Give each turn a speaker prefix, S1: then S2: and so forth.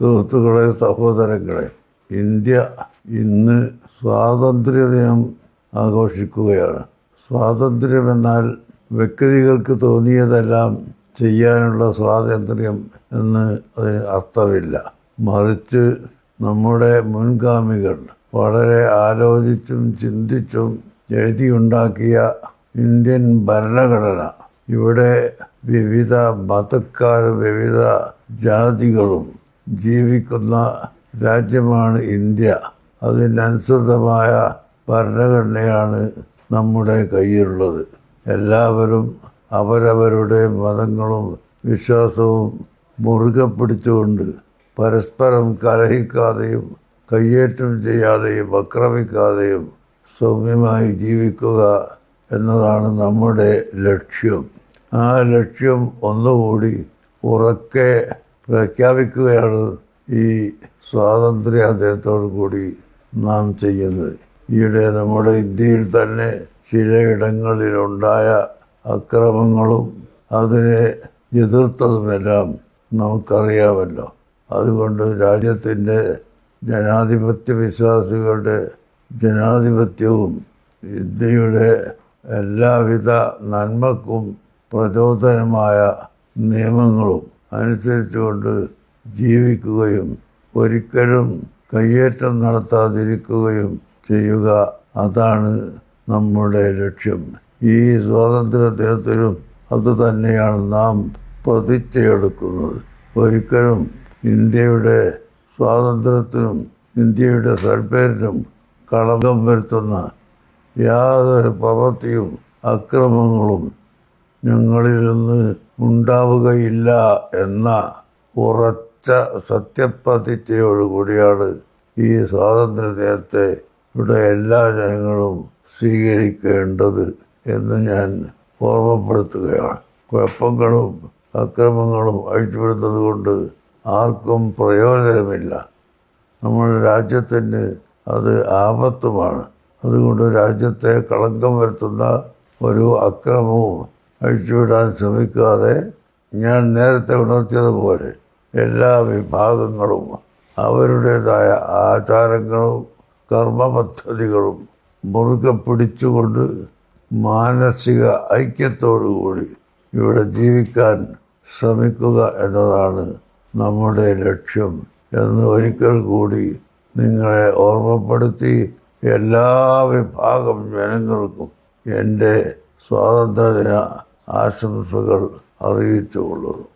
S1: സുഹൃത്തുക്കളെ, സഹോദരങ്ങളെ, ഇന്ത്യ ഇന്ന് സ്വാതന്ത്ര്യദിനം ആഘോഷിക്കുകയാണ്. സ്വാതന്ത്ര്യമെന്നാൽ വ്യക്തികൾക്ക് തോന്നിയതെല്ലാം ചെയ്യാനുള്ള സ്വാതന്ത്ര്യം എന്ന് അതിന് അർത്ഥമില്ല. മറിച്ച് നമ്മുടെ മുൻഗാമികൾ വളരെ ആലോചിച്ചും ചിന്തിച്ചും എഴുതിയുണ്ടാക്കിയ ഇന്ത്യൻ ഭരണഘടന, ഇവിടെ വിവിധ മതക്കാരും വിവിധ ജാതികളും ജീവിക്കുന്ന രാജ്യമാണ് ഇന്ത്യ. അതിനനുസൃതമായ ഭരണഘടനയാണ് നമ്മുടെ കയ്യിലുള്ളത്. എല്ലാവരും അവരവരുടെ മതങ്ങളും വിശ്വാസവും മുറുകെ പിടിച്ചുകൊണ്ട് പരസ്പരം കലഹിക്കാതെയും കയ്യേറ്റം ചെയ്യാതെയും ആക്രമിക്കാതെയും സൗമ്യമായി ജീവിക്കുക എന്നതാണ് നമ്മുടെ ലക്ഷ്യം. ആ ലക്ഷ്യം ഒന്നുകൂടി ഉറക്കെ പ്രഖ്യാപിക്കുകയാണ് ഈ സ്വാതന്ത്ര്യ ദിനത്തോടു കൂടി നാം ചെയ്യുന്നത്. ഈയിടെ നമ്മുടെ ഇന്ത്യയിൽ തന്നെ ചിലയിടങ്ങളിലുണ്ടായ അക്രമങ്ങളും അതിനെ എതിർത്തതുമെല്ലാം നമുക്കറിയാമല്ലോ. അതുകൊണ്ട് രാജ്യത്തിൻ്റെ ജനാധിപത്യ വിശ്വാസികളുടെ ജനാധിപത്യവും ഇന്ത്യയുടെ എല്ലാവിധ നന്മക്കും പ്രചോദനമായ നിയമങ്ങളും അനുസരിച്ചുകൊണ്ട് ജീവിക്കുകയും ഒരിക്കലും കയ്യേറ്റം നടത്താതിരിക്കുകയും ചെയ്യുക, അതാണ് നമ്മുടെ ലക്ഷ്യം. ഈ സ്വാതന്ത്ര്യ ദിനത്തിലും അതുതന്നെയാണ് നാം പ്രതിജ്ഞയെടുക്കുന്നത്. ഒരിക്കലും ഇന്ത്യയുടെ സ്വാതന്ത്ര്യത്തിനും ഇന്ത്യയുടെ സൽപ്പേരിനും കളങ്കം വരുത്തുന്ന യാതൊരു പ്രവൃത്തിയും അക്രമങ്ങളും ഞങ്ങളിൽ നിന്ന് ഉണ്ടാവുകയില്ല എന്ന ഉറച്ച സത്യപ്രതിജ്ഞയോടുകൂടിയാണ് ഈ സ്വാതന്ത്ര്യ ദിനത്തെ ഇവിടെ എല്ലാ ജനങ്ങളും സ്വീകരിക്കേണ്ടത് എന്ന് ഞാൻ ഓർമ്മപ്പെടുത്തുകയാണ്. കുഴപ്പങ്ങളും അക്രമങ്ങളും അഴിച്ചുവിടുന്നത് കൊണ്ട് ആർക്കും പ്രയോജനമില്ല. നമ്മുടെ രാജ്യത്തിന് അത് ആപത്തുമാണ്. അതുകൊണ്ട് രാജ്യത്തെ കളങ്കം വരുത്തുന്ന ഒരു അക്രമവും അഴിച്ചുവിടാൻ ശ്രമിക്കാതെ, ഞാൻ നേരത്തെ ഉണർത്തിയതുപോലെ എല്ലാ വിഭാഗങ്ങളും അവരുടേതായ ആചാരങ്ങളും കർമ്മ പദ്ധതികളും മുറുകെ പിടിച്ചുകൊണ്ട് മാനസിക ഐക്യത്തോടുകൂടി ഇവിടെ ജീവിക്കാൻ ശ്രമിക്കുക എന്നതാണ് നമ്മുടെ ലക്ഷ്യം എന്ന് ഒരിക്കൽ കൂടി നിങ്ങളെ ഓർമ്മപ്പെടുത്തി എല്ലാ വിഭാഗം ജനങ്ങൾക്കും എൻ്റെ സ്വാതന്ത്ര്യദിന ആശംസകൾ അറിയിച്ചുകൊള്ളുന്നു.